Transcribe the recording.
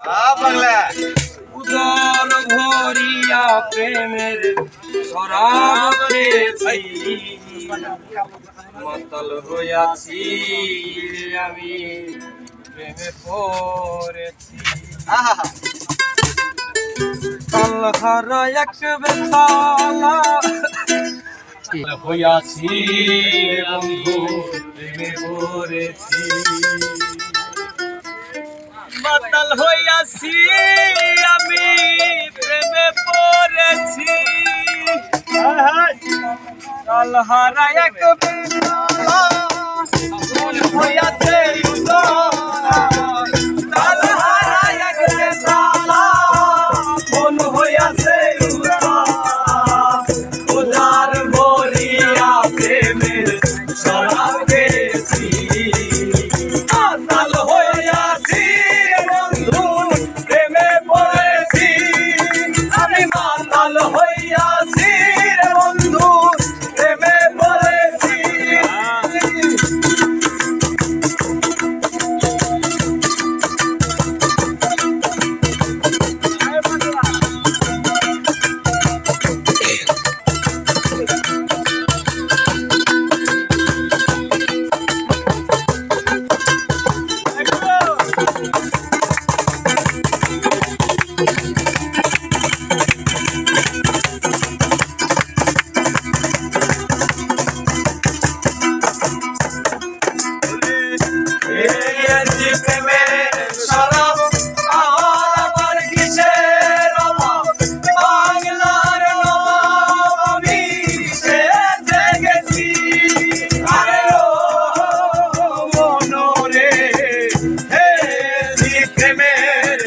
বাংলা উদর ভরিয়া প্রেমের শরাব খেয়েছি, মাতাল হইয়াছি আমি প্রেমে পড়েছি। কালহারা এক বেতালা হইয়াছি বন্ধু প্রেমে পড়েছি, মাতাল হইয়াছি আমি প্রেমে পড়েছি। কালহারা এক বেতালা হইয়াছে কালহারা এক বেতালা মন হইয়াছে উদার ভরিয়া প্রেমের শরাব খেয়েছি, মাতাল হইয়াছি বন্ধু প্রেমে পড়েছি, আমি মাতাল হইয়াছি বন্ধু প্রেমে পড়েছি। প্রেমের